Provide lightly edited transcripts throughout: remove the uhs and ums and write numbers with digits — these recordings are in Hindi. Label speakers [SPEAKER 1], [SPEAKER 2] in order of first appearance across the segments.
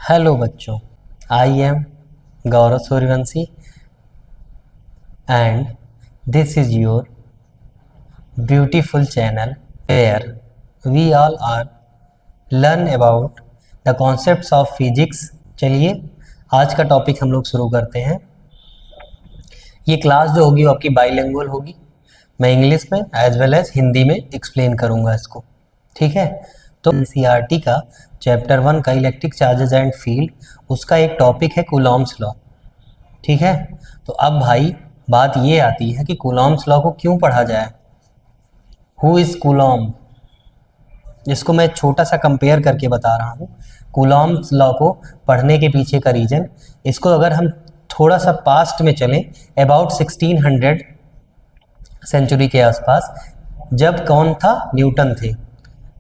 [SPEAKER 1] हेलो बच्चों, I am Gaurav Suryavanshi and this is your beautiful channel where we all are learn about the concepts of physics. चलिए आज का टॉपिक हम लोग शुरू करते हैं। ये क्लास जो होगी वो आपकी बाइलिंगुअल होगी। मैं इंग्लिश में एज वेल एज हिंदी में एक्सप्लेन करूँगा इसको, ठीक है। तो एनसीईआरटी का चैप्टर 1 का इलेक्ट्रिक चार्जेस एंड फील्ड, उसका एक टॉपिक है कूलॉम्स लॉ, ठीक है। तो अब भाई बात ये आती है कि कूलॉम्स लॉ को क्यों पढ़ा जाए, हु इज कूलॉम। इसको मैं छोटा सा कंपेयर करके बता रहा हूँ। कूलॉम्स लॉ को पढ़ने के पीछे का रीजन, इसको अगर हम थोड़ा सा पास्ट में चलें, अबाउट 1600 सेंचुरी के आसपास, जब कौन था, न्यूटन थे।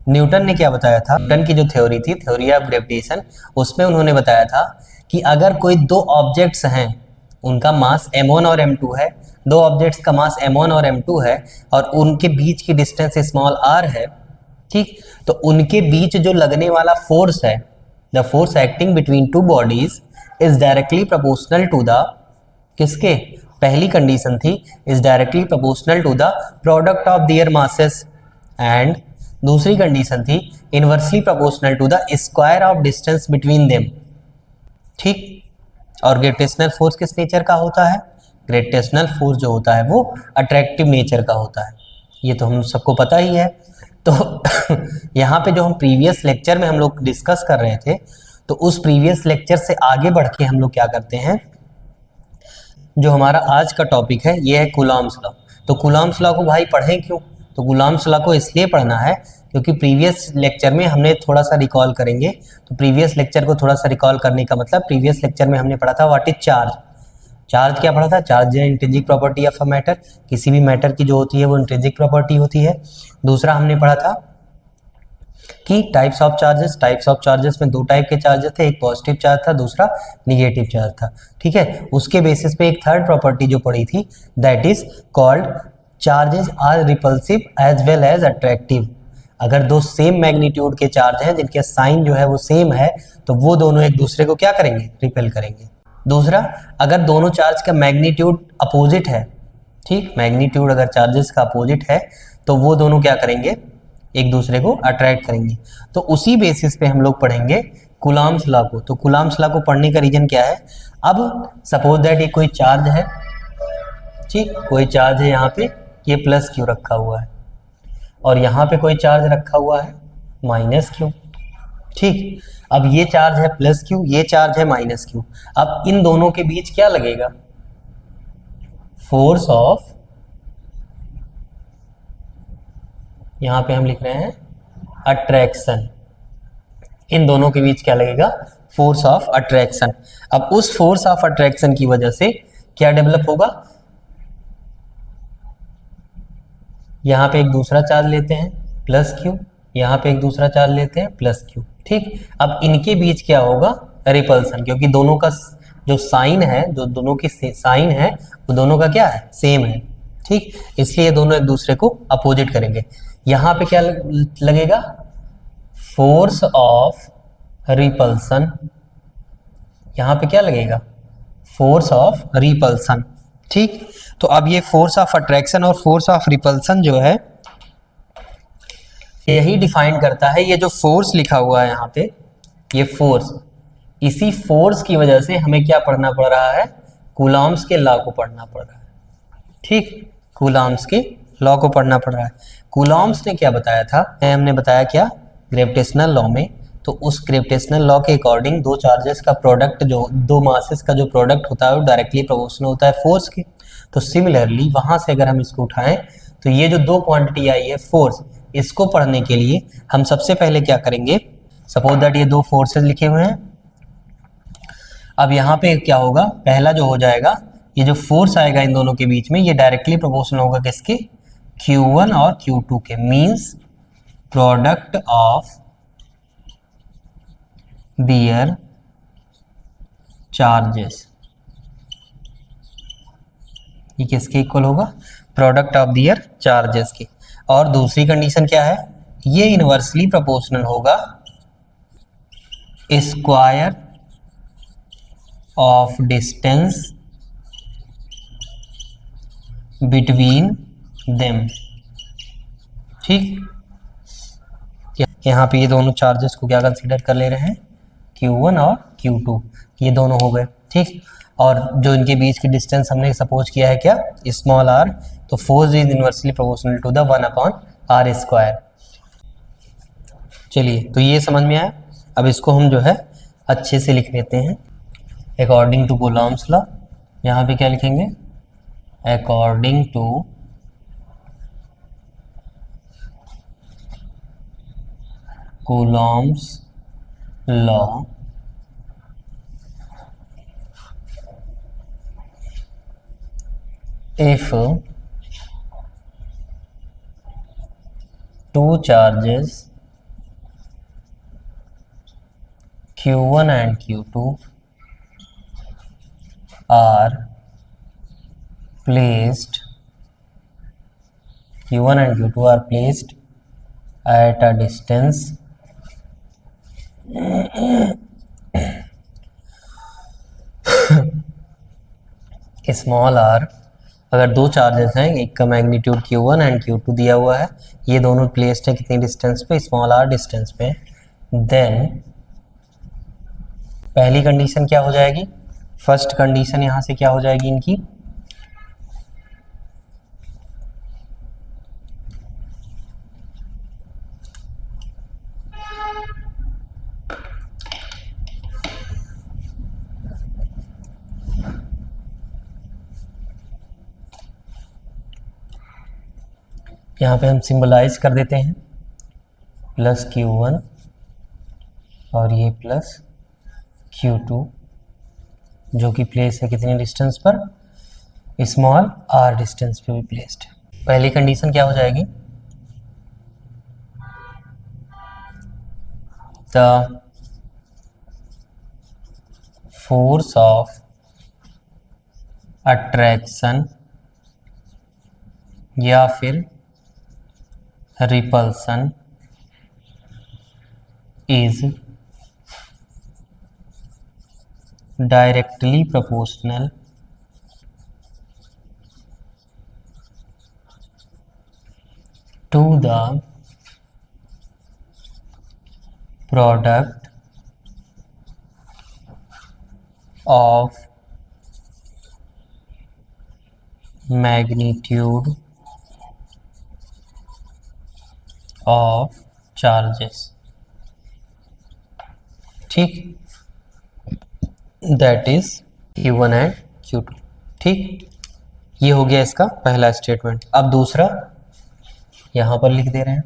[SPEAKER 1] न्यूटन ने क्या बताया था, न्यूटन की जो थ्योरी थी, थ्योरी ऑफ ग्रेविटेशन, उसमें उन्होंने बताया था कि अगर कोई दो ऑब्जेक्ट्स हैं, उनका मास m1 और m2 है, दो ऑब्जेक्ट्स का मास m1 और m2 है और उनके बीच की डिस्टेंस स्मॉल r है, ठीक। तो उनके बीच जो लगने वाला फोर्स है, the force acting between two bodies is directly proportional to the, किसके, पहली कंडीशन थी is directly proportional to the product of their masses, and दूसरी कंडीशन थी inversely proportional to the square of distance between them, ठीक। और ग्रेविटेशनल फोर्स किस नेचर का होता है, ग्रेविटेशनल फोर्स जो होता है वो अट्रैक्टिव नेचर का होता है, ये तो हम सबको पता ही है। तो यहाँ पे जो हम प्रीवियस लेक्चर में हम लोग डिस्कस कर रहे थे, तो उस प्रीवियस लेक्चर से आगे बढ़ के हम लोग क्या करते हैं, जो हमारा आज का टॉपिक है ये है कूलॉम्स लॉ। तो कूलॉम्स लॉ को भाई पढ़ें क्यों, तो कूलॉम्स लॉ को इसलिए पढ़ना है क्योंकि प्रीवियस लेक्चर में हमने थोड़ा सा रिकॉल करेंगे। तो प्रीवियस लेक्चर को थोड़ा सा रिकॉल करने का मतलब, प्रीवियस लेक्चर में हमने पढ़ा था व्हाट इज चार्ज। चार्ज क्या पढ़ा था, चार्ज है intrinsic property of a matter, किसी भी मैटर की जो होती है वो इंट्रिंसिक प्रॉपर्टी होती है। दूसरा हमने पढ़ा था कि types of charges, types of charges में दो टाइप के चार्जेस थे, एक पॉजिटिव चार्ज था, दूसरा निगेटिव चार्ज था, ठीक है। उसके बेसिस पे एक थर्ड प्रॉपर्टी जो पढ़ी थी, that is called charges are repulsive as well as attractive. अगर दो सेम मैग्नीट्यूड के चार्ज हैं जिनके साइन जो है वो सेम है, तो वो दोनों एक दूसरे को क्या करेंगे, रिपेल करेंगे। दूसरा, अगर दोनों चार्ज का मैग्नीट्यूड अपोजिट है, ठीक, मैग्नीट्यूड अगर चार्जेस का अपोजिट है तो वो दोनों क्या करेंगे, एक दूसरे को अट्रैक्ट करेंगे। तो उसी बेसिस पे हम लोग पढ़ेंगे कूलॉम्स लॉ को। तो कूलॉम्स लॉ को पढ़ने का रीजन क्या है, अब सपोज दैट ये कोई चार्ज है, ठीक, कोई चार्ज है यहाँ पे, ये प्लस क्यू रखा हुआ है, और यहाँ पे कोई चार्ज रखा हुआ है माइनस क्यू, ठीक। अब ये चार्ज है प्लस क्यू, ये चार्ज है माइनस क्यू। अब इन दोनों के बीच क्या लगेगा, फोर्स ऑफ, यहां पे हम लिख रहे हैं अट्रैक्शन, इन दोनों के बीच क्या लगेगा, फोर्स ऑफ अट्रैक्शन। अब उस फोर्स ऑफ अट्रैक्शन की वजह से क्या डेवलप होगा, यहां पे एक दूसरा चार्ज लेते हैं प्लस क्यू, यहां पे एक दूसरा चार्ज लेते हैं प्लस क्यू, ठीक। अब इनके बीच क्या होगा, रिपल्सन, क्योंकि दोनों का जो साइन है, जो दोनों की साइन है वो दोनों का क्या है, सेम है, ठीक। इसलिए दोनों एक दूसरे को अपोजिट करेंगे। यहां पे क्या लगेगा, फोर्स ऑफ रिपल्सन, यहां पे क्या लगेगा, फोर्स ऑफ रिपल्सन, ठीक। तो अब ये फोर्स ऑफ अट्रैक्शन और फोर्स ऑफ रिपल्सन जो है, यही डिफाइन करता है, ये जो फोर्स लिखा हुआ है यहाँ पे, ये फोर्स, इसी फोर्स की वजह से हमें क्या पढ़ना पड़ रहा है, कूलॉम्स के लॉ को पढ़ना पड़ रहा है, ठीक, कूलॉम्स के लॉ को पढ़ना पड़ रहा है। कूलॉम्स ने क्या बताया था, हमने बताया क्या, ग्रेविटेशनल लॉ में, तो उस ग्रेविटेशनल लॉ के अकॉर्डिंग दो चार्जेस का प्रोडक्ट, जो दो मासेस का जो प्रोडक्ट होता है वो डायरेक्टली प्रोपोर्शनल होता है फोर्स के। तो सिमिलरली वहां से अगर हम इसको उठाएं, तो ये जो दो क्वांटिटी आई है फोर्स, इसको पढ़ने के लिए हम सबसे पहले क्या करेंगे, सपोज दैट ये दो फोर्सेस लिखे हुए हैं। अब यहाँ पे क्या होगा, पहला जो हो जाएगा, ये जो फोर्स आएगा इन दोनों के बीच में, ये डायरेक्टली प्रोपोर्शनल होगा किसके, Q1 और Q2 के, means product of there charges, ये किसके इक्वल होगा, प्रोडक्ट ऑफ देयर चार्जेस के। और दूसरी कंडीशन क्या है, ये इनवर्सली प्रोपोर्शनल होगा square of distance between them. ठीक, यहाँ पे ये दोनों चार्जेस को क्या कंसीडर कर ले रहे हैं, Q1 और Q2, ये दोनों हो गए। ठीक, और जो इनके बीच की डिस्टेंस हमने सपोज किया है क्या, स्मॉल r, तो force is inversely proportional to the 1/r²। चलिए, तो ये समझ में आया। अब इसको हम जो है अच्छे से लिख लेते हैं अकॉर्डिंग टू कूलॉम्स लॉ। यहाँ पे क्या लिखेंगे, according to Coulomb's law, if two charges Q1 and Q2 are placed, Q1 and Q2 are placed at a distance small r, अगर दो चार्जेस हैं, एक का मैग्नीट्यूड Q1 एंड Q2 दिया हुआ है, ये दोनों प्लेस्ड है कितनी डिस्टेंस पे, स्मॉल r डिस्टेंस पे, देन पहली कंडीशन क्या हो जाएगी, फर्स्ट कंडीशन यहाँ से क्या हो जाएगी इनकी, यहाँ पे हम सिंबलाइज कर देते हैं प्लस Q1 और ये प्लस Q2, जो कि प्लेस है कितनी डिस्टेंस पर, स्मॉल r डिस्टेंस पे भी प्लेस्ड है। पहली कंडीशन क्या हो जाएगी, द फोर्स ऑफ अट्रैक्शन या फिर repulsion is directly proportional to the product of magnitude of charges। ठीक, that is Q1 and Q2। ठीक, ये हो गया इसका पहला स्टेटमेंट। अब दूसरा यहां पर लिख दे रहे हैं,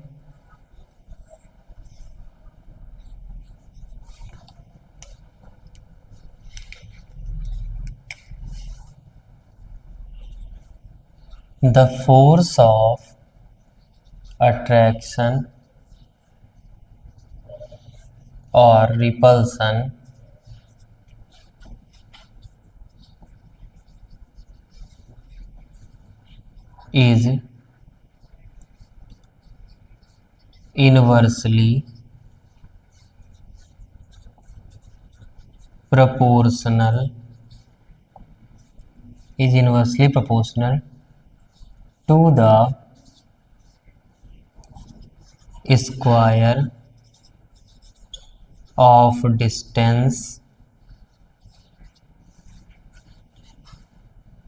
[SPEAKER 1] द फोर्स ऑफ अट्रैक्शन और repulsion is inversely proportional to the square of distance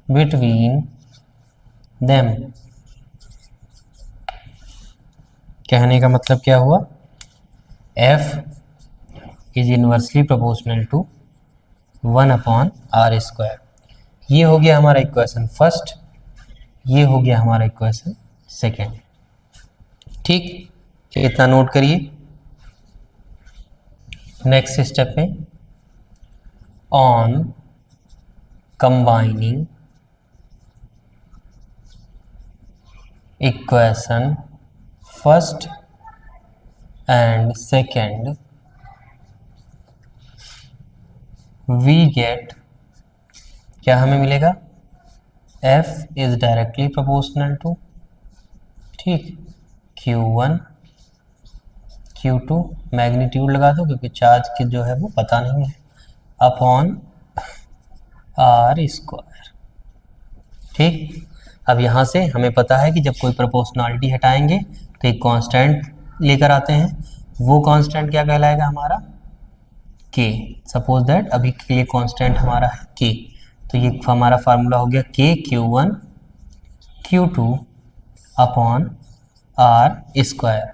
[SPEAKER 1] between them। कहने का मतलब क्या हुआ, F is inversely proportional to 1/r²। ये हो गया हमारा इक्वेशन फर्स्ट, ये हो गया हमारा इक्वेशन सेकेंड। ठीक, इतना नोट करिए। नेक्स्ट स्टेप पे, on combining equation first and second we get, क्या हमें मिलेगा, F is directly proportional to, ठीक, Q1 Q2 मैग्नीट्यूड लगा दो क्योंकि चार्ज की जो है वो पता नहीं है, अपॉन आर स्क्वायर। ठीक, अब यहाँ से हमें पता है कि जब कोई प्रोपोर्शनलिटी हटाएंगे तो एक कांस्टेंट लेकर आते हैं, वो कांस्टेंट क्या कहलाएगा हमारा, के। सपोज दैट अभी के लिए कांस्टेंट हमारा है के, तो ये हमारा फार्मूला हो गया के Q1 Q2 upon r square.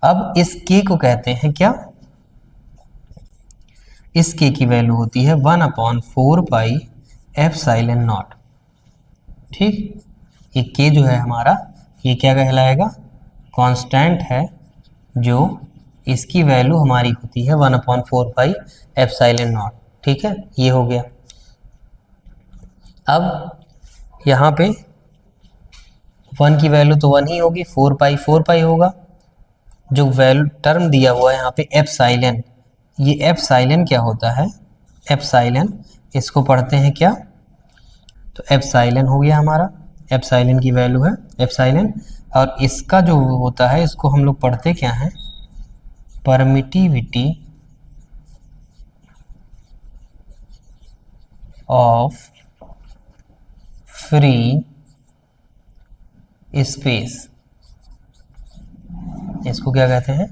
[SPEAKER 1] अब इस के को कहते हैं क्या, इस के की वैल्यू होती है 1/4 पाई एप्सिलॉन नॉट। ठीक, ये के जो है हमारा, ये क्या कहलाएगा, कांस्टेंट है, जो इसकी वैल्यू हमारी होती है 1/4 पाई एप्सिलॉन नॉट। ठीक है, ये हो गया। अब यहाँ पे 1 की वैल्यू तो 1 ही होगी, 4 पाई होगा। जो वैल्यू टर्म दिया हुआ है यहाँ पे एप्सिलॉन, ये एप्सिलॉन क्या होता है, एप्सिलॉन इसको पढ़ते हैं क्या, तो एप्सिलॉन हो गया हमारा, एप्सिलॉन की वैल्यू है एप्सिलॉन। और इसका जो होता है, इसको हम लोग पढ़ते क्या है, परमिटिविटी ऑफ फ्री स्पेस। इसको क्या कहते हैं,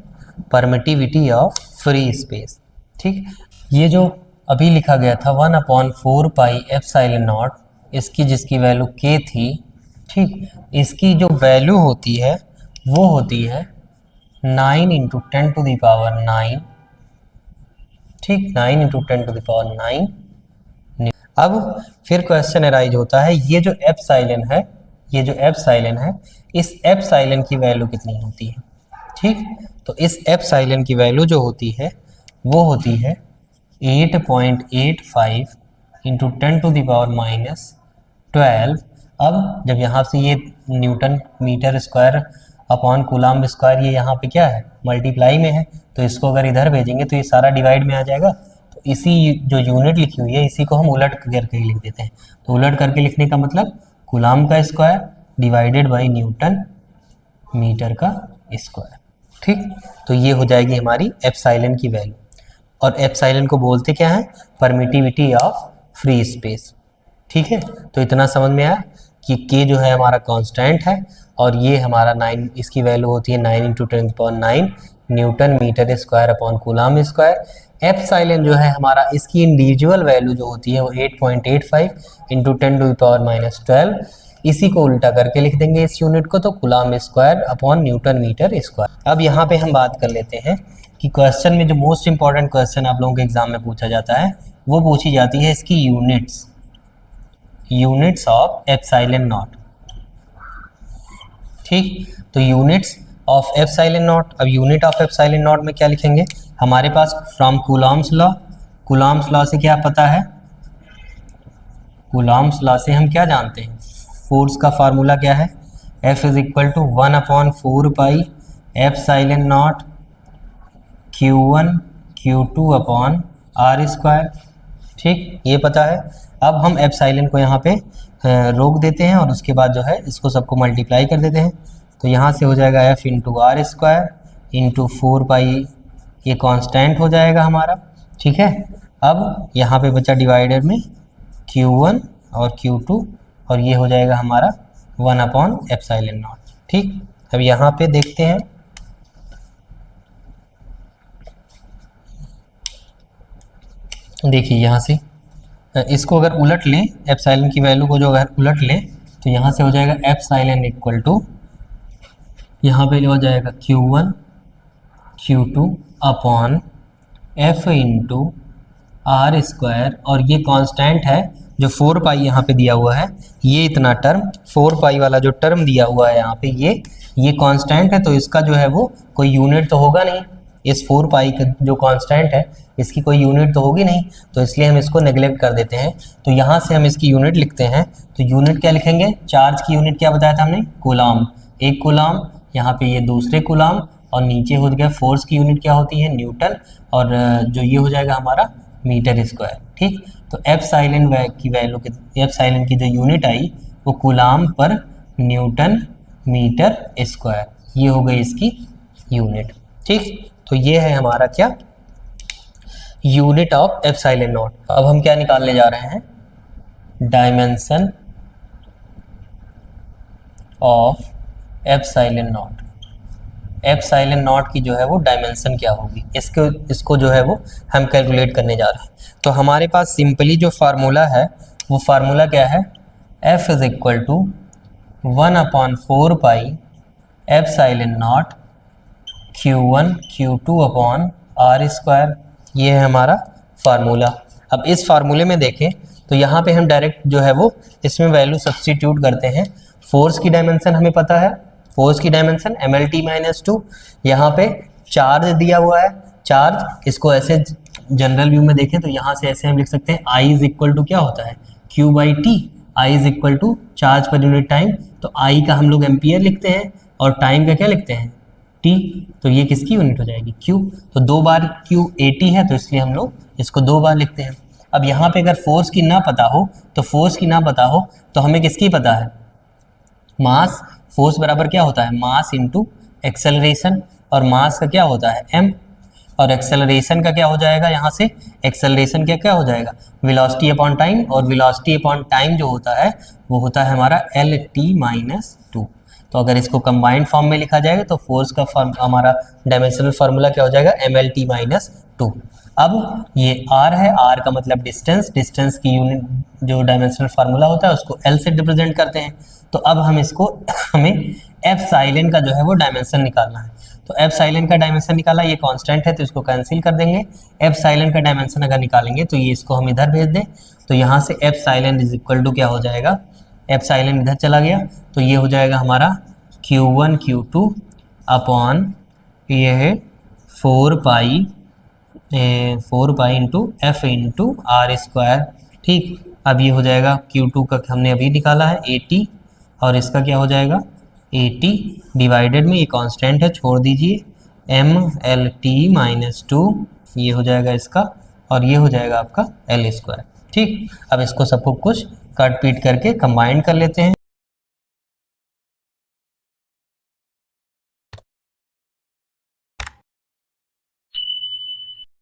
[SPEAKER 1] परमिटिविटी ऑफ फ्री स्पेस। ठीक, ये जो अभी लिखा गया था 1/4 पाई एप्सिलॉन नॉट, इसकी जिसकी वैल्यू के थी, ठीक, इसकी जो वैल्यू होती है वो होती है 9 × 10⁹। ठीक, 9 × 10⁹। अब फिर क्वेश्चन अराइज होता है, ये जो एप्सिलॉन है, ये जो एप्सिलॉन है, इस एप्सिलॉन की वैल्यू कितनी होती है। ठीक, तो इस एप्सिलॉन की वैल्यू जो होती है वो होती है 8.85 × 10⁻⁻12। अब जब यहाँ से ये newton metre square upon coulomb square, ये यहाँ पे क्या है, मल्टीप्लाई में है, तो इसको अगर इधर भेजेंगे तो ये सारा डिवाइड में आ जाएगा। तो इसी जो यूनिट लिखी हुई है, इसी को हम उलट करके लिख देते हैं। तो उलट करके लिखने का मतलब कूलम्ब का square divided by newton metre का स्क्वायर। ठीक, तो ये हो जाएगी हमारी एप्सिलॉन की वैल्यू। और एप्सिलॉन को बोलते क्या है, परमिटिविटी ऑफ फ्री स्पेस। ठीक है, तो इतना समझ में आया कि के जो है हमारा कांस्टेंट है, और ये हमारा 9, इसकी वैल्यू होती है 9 × 10⁹ newton metre square upon coulomb square. Epsilon जो है हमारा, इसकी इंडिविजुअल वैल्यू जो होती है वो 8.85 × 10⁻12। इसी को उल्टा करके लिख देंगे इस यूनिट को, तो coulomb square upon newton metre square. अब यहाँ पे हम बात कर लेते हैं कि क्वेश्चन में जो मोस्ट इंपॉर्टेंट क्वेश्चन आप लोगों के एग्जाम में पूछा जाता है, वो पूछी जाती है इसकी यूनिट्स ऑफ एप्सिलॉन नॉट। ठीक, तो यूनिट्स ऑफ एप्सिलॉन नॉट। अब यूनिट ऑफ एप्सिलॉन नॉट में क्या लिखेंगे, हमारे पास फ्रॉम कूलम्ब्स लॉ से क्या पता है, कूलम्ब्स लॉ से हम क्या जानते हैं, फोर्स का फार्मूला क्या है, F = 1/4 pi epsilon naught Q1 Q2 upon r square. ठीक, ये पता है। अब हम एप्सिलॉन को यहाँ पे रोक देते हैं, और उसके बाद जो है इसको सबको मल्टीप्लाई कर देते हैं। तो यहाँ से हो जाएगा F × आर स्क्वायर × 4 पाई, ये कांस्टेंट हो जाएगा हमारा। ठीक है, अब यहाँ पे बचा डिवाइडर में Q1 और Q2, और ये हो जाएगा हमारा 1/एप्सिलॉन नॉट। ठीक, अब यहाँ पे देखते हैं, देखिए यहाँ से इसको अगर उलट लें, एप्सिलॉन की वैल्यू को जो अगर उलट लें, तो यहाँ से हो जाएगा एप्सिलॉन इक्वल टू, यहाँ पे हो जाएगा Q1 Q2 upon F × are square, और ये कांस्टेंट है जो 4 पाई यहाँ पे दिया हुआ है, ये इतना टर्म 4 पाई वाला जो टर्म दिया हुआ है यहाँ पे, ये कांस्टेंट है, तो इसका जो है वो कोई यूनिट तो होगा नहीं। इस 4 पाई का जो कांस्टेंट है, इसकी कोई यूनिट तो होगी नहीं, तो इसलिए हम इसको नेग्लेक्ट कर देते हैं। तो यहाँ से हम इसकी यूनिट लिखते हैं, तो यूनिट क्या लिखेंगे, चार्ज की यूनिट क्या बताया था हमने, कूलम्ब। एक कूलम्ब, यहाँ पे ये दूसरे कूलम्ब, और नीचे हो गया फोर्स की यूनिट क्या होती है, न्यूटन, और जो ये हो जाएगा हमारा मीटर स्क्वायर। ठीक, तो एप्सिलॉन की वैल्यू, एप्सिलॉन की जो यूनिट आई वो कूलम्ब पर न्यूटन मीटर स्क्वायर, ये हो गई इसकी यूनिट। ठीक, तो ये है हमारा क्या, यूनिट ऑफ एप्सिलॉन नॉट। अब हम क्या निकालने जा रहे हैं, dimension of epsilon not, epsilon not की जो है वो डायमेंशन क्या होगी, इसको जो है वो हम कैलकुलेट करने जा रहे हैं। तो हमारे पास सिंपली जो फार्मूला है वो फार्मूला क्या है, F is equal to 1/4 pi epsilon naught Q1 Q2 upon r square, ये है हमारा फार्मूला। अब इस फार्मूले में देखें तो यहाँ पे हम डायरेक्ट जो है वो इसमें वैल्यू सब्स्टिट्यूट करते हैं। फोर्स की डायमेंशन हमें पता है, फोर्स की डायमेंशन mlt-2, यहाँ पे चार्ज दिया हुआ है, चार्ज इसको ऐसे जनरल व्यू में देखें तो यहाँ से ऐसे हम लिख सकते हैं I इज इक्वल टू क्या होता है Q/T, I is equal to charge per unit time, तो I का हम लोग एम्पियर लिखते हैं और टाइम का क्या लिखते हैं T, तो ये किसकी यूनिट हो जाएगी Q, तो 2 बार Q 80 है तो इसलिए हम लोग इसको 2 बार लिखते हैं। अब यहाँ पे अगर फोर्स की ना पता हो तो फोर्स की ना पता हो तो हमें किसकी पता है, मास, फोर्स बराबर क्या होता है मास इनटू एक्सेलरेशन, और मास का क्या होता है m, और एक्सेलरेशन का क्या हो जाएगा, यहाँ से एक्सेलरेशन क्या क्या हो जाएगा वेलोसिटी अपॉन टाइम, और वेलोसिटी अपॉन टाइम जो होता है वो होता है हमारा LT-2। तो अगर इसको कंबाइंड फॉर्म में लिखा जाएगा तो फोर्स का हमारा डायमेंशनल फार्मूला क्या हो जाएगा MLT-2। अब ये R है, R का मतलब डिस्टेंस, डिस्टेंस की यूनिट जो डायमेंशनल फार्मूला होता है उसको L से रिप्रेजेंट करते हैं। तो अब हमें एप्सिलॉन का जो है वो डायमेंशन निकालना है। तो एप्सिलॉन का डायमेंशन निकाला, ये कांस्टेंट है तो इसको कैंसिल कर देंगे। एप्सिलॉन का डायमेंशन अगर निकालेंगे तो ये इसको हम इधर भेज दें, तो यहाँ से एप्सिलॉन इज इक्वल टू क्या हो जाएगा, एप्सिलॉन इधर चला गया तो ये हो जाएगा हमारा Q1 Q2 अपॉन ये है 4 pi into F into r square. ठीक, अब ये हो जाएगा Q2 का हमने अभी निकाला है 80, और इसका क्या हो जाएगा 80 डिवाइडेड में ये कांस्टेंट है छोड़ दीजिए MLT-2, ये हो जाएगा इसका, और ये हो जाएगा आपका L स्क्वायर। ठीक, अब इसको सबको कुछ काट पीट करके कंबाइन कर लेते हैं।